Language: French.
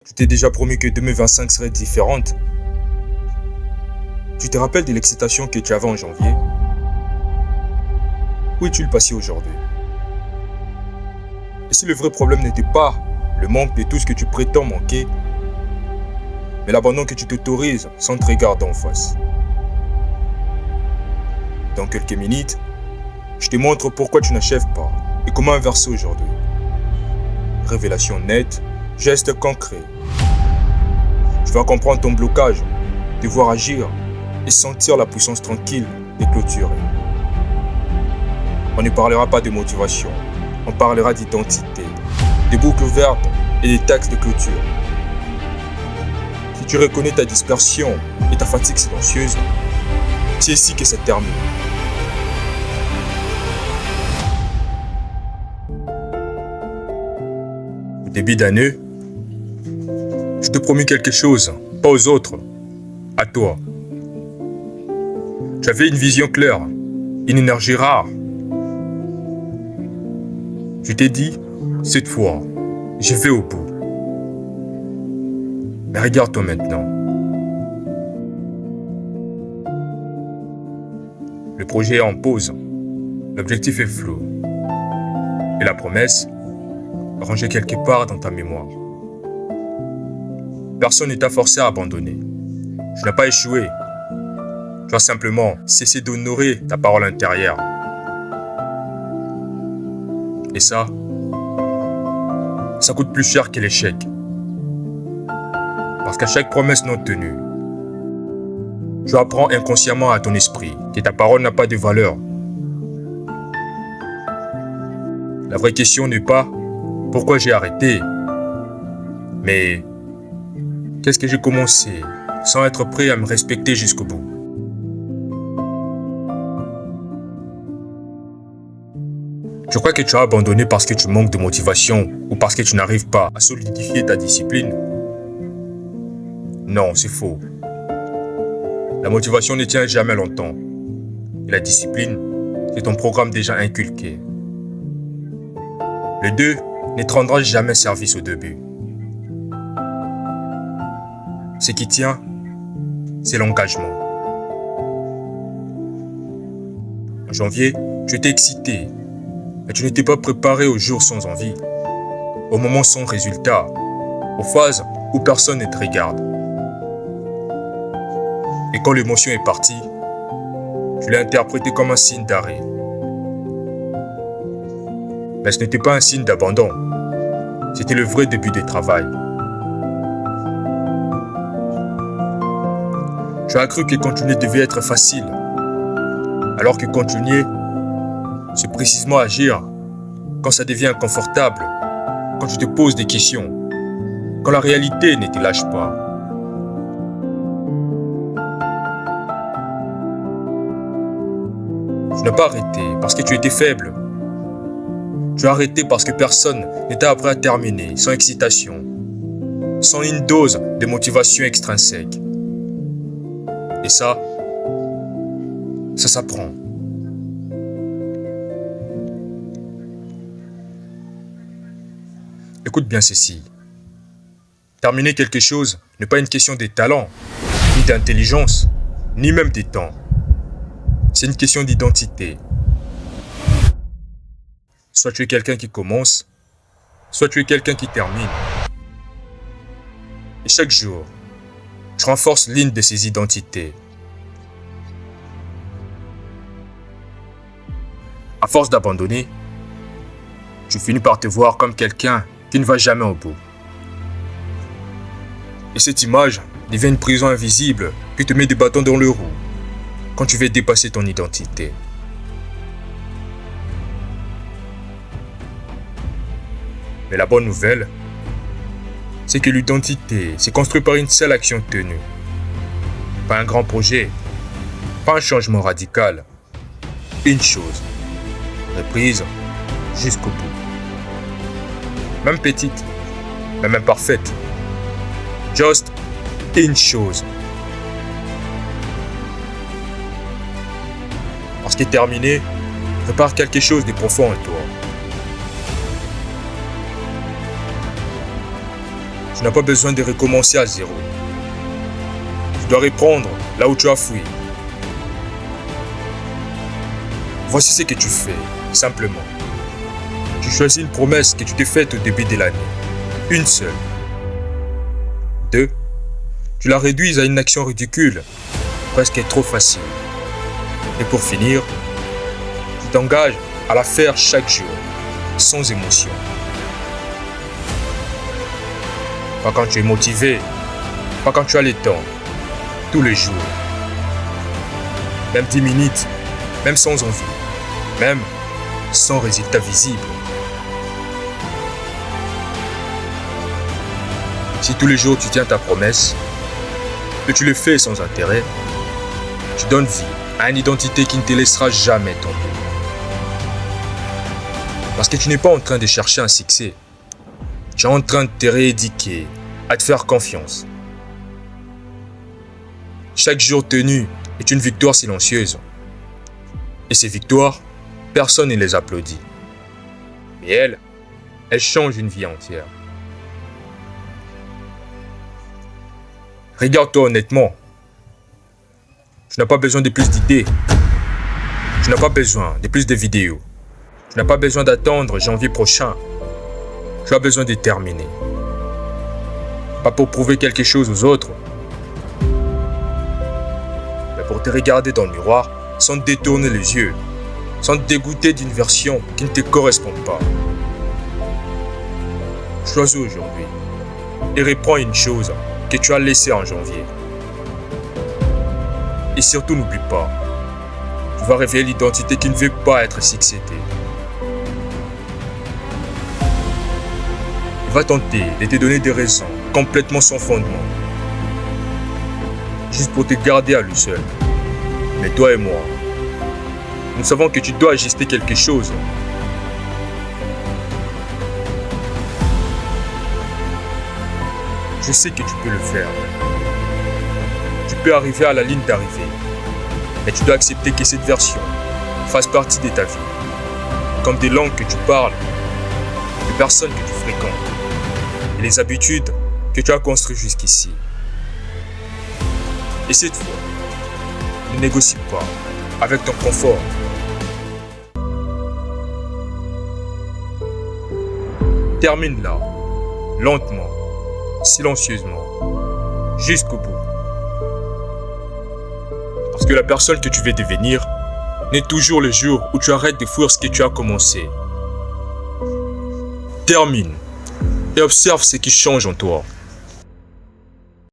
Tu t'es déjà promis que 2025 serait différente. Tu te rappelles de l'excitation que tu avais en janvier? Où es-tu le passé aujourd'hui? Et si le vrai problème n'était pas le manque de tout ce que tu prétends manquer, mais l'abandon que tu t'autorises sans te regarder en face? Dans quelques minutes, je te montre pourquoi tu n'achèves pas et comment inverser aujourd'hui. Révélation nette, gestes concrets. Tu vas comprendre ton blocage, devoir agir et sentir la puissance tranquille de clôturer. On ne parlera pas de motivation, on parlera d'identité, de boucles ouvertes et des taxes de clôture. Si tu reconnais ta dispersion et ta fatigue silencieuse, c'est ici que ça termine. Au début d'année, je te promis quelque chose, pas aux autres, à toi. Tu avais une vision claire, une énergie rare. Je t'ai dit, cette fois, je vais au bout. Mais regarde-toi maintenant. Le projet est en pause, l'objectif est flou. Et la promesse, rangée quelque part dans ta mémoire. Personne ne t'a forcé à abandonner. Tu n'as pas échoué. Tu as simplement cessé d'honorer ta parole intérieure. Et ça coûte plus cher que l'échec. Parce qu'à chaque promesse non tenue, tu apprends inconsciemment à ton esprit que ta parole n'a pas de valeur. La vraie question n'est pas pourquoi j'ai arrêté, mais qu'est-ce que j'ai commencé sans être prêt à me respecter jusqu'au bout? Tu crois que tu as abandonné parce que tu manques de motivation ou parce que tu n'arrives pas à solidifier ta discipline? Non, c'est faux. La motivation ne tient jamais longtemps. Et la discipline, c'est ton programme déjà inculqué. Les deux ne te rendra jamais service au début. Ce qui tient, c'est l'engagement. En janvier, tu étais excité, mais tu n'étais pas préparé aux jours sans envie, aux moments sans résultat, aux phases où personne ne te regarde. Et quand l'émotion est partie, tu l'as interprété comme un signe d'arrêt. Mais ce n'était pas un signe d'abandon, c'était le vrai début du travail. Tu as cru que continuer devait être facile, alors que continuer, c'est précisément agir quand ça devient inconfortable, quand tu te poses des questions, quand la réalité ne te lâche pas. Tu n'as pas arrêté parce que tu étais faible. Tu as arrêté parce que personne ne t'a appris à terminer sans excitation, sans une dose de motivation extrinsèque. Et ça s'apprend. Écoute bien ceci. Terminer quelque chose n'est pas une question de talent, ni d'intelligence, ni même de temps. C'est une question d'identité. Soit tu es quelqu'un qui commence, soit tu es quelqu'un qui termine. Et chaque jour, je renforce l'une de ces identités. À force d'abandonner, tu finis par te voir comme quelqu'un qui ne va jamais au bout. Et cette image devient une prison invisible qui te met des bâtons dans le roue quand tu veux dépasser ton identité. Mais la bonne nouvelle, c'est que l'identité s'est construite par une seule action tenue. Pas un grand projet, pas un changement radical. Une chose, reprise jusqu'au bout. Même petite, mais même parfaite. Just une chose. Parce que terminé, prépare quelque chose de profond en toi. Tu n'as pas besoin de recommencer à zéro. Tu dois reprendre là où tu as fui. Voici ce que tu fais, simplement. Tu choisis une promesse que tu t'es faite au début de l'année. Une seule. 2. Tu la réduis à une action ridicule, presque trop facile. Et pour finir, tu t'engages à la faire chaque jour, sans émotion. Pas quand tu es motivé, pas quand tu as le temps, tous les jours. Même 10 minutes, même sans envie, même sans résultat visible. Si tous les jours tu tiens ta promesse, que tu le fais sans intérêt, tu donnes vie à une identité qui ne te laissera jamais tomber. Parce que tu n'es pas en train de chercher un succès. Tu es en train de te rééduquer, à te faire confiance. Chaque jour tenu est une victoire silencieuse. Et ces victoires, personne ne les applaudit. Mais elles changent une vie entière. Regarde-toi honnêtement. Tu n'as pas besoin de plus d'idées. Tu n'as pas besoin de plus de vidéos. Tu n'as pas besoin d'attendre janvier prochain. Tu as besoin de terminer. Pas pour prouver quelque chose aux autres, mais pour te regarder dans le miroir sans te détourner les yeux, sans te dégoûter d'une version qui ne te correspond pas. Choisis aujourd'hui et reprends une chose que tu as laissée en janvier. Et surtout n'oublie pas, tu vas révéler l'identité qui ne veut pas être succédée. Il va tenter de te donner des raisons complètement sans fondement, juste pour te garder à lui seul. Mais toi et moi, nous savons que tu dois ajuster quelque chose. Je sais que tu peux le faire. Tu peux arriver à la ligne d'arrivée. Mais tu dois accepter que cette version fasse partie de ta vie. Comme des langues que tu parles, des personnes que tu fréquentes et les habitudes que tu as construites jusqu'ici. Et cette fois, ne négocie pas avec ton confort. Termine là, lentement, silencieusement, jusqu'au bout. Parce que la personne que tu veux devenir n'est toujours le jour où tu arrêtes de fuir ce que tu as commencé. Termine et observe ce qui change en toi.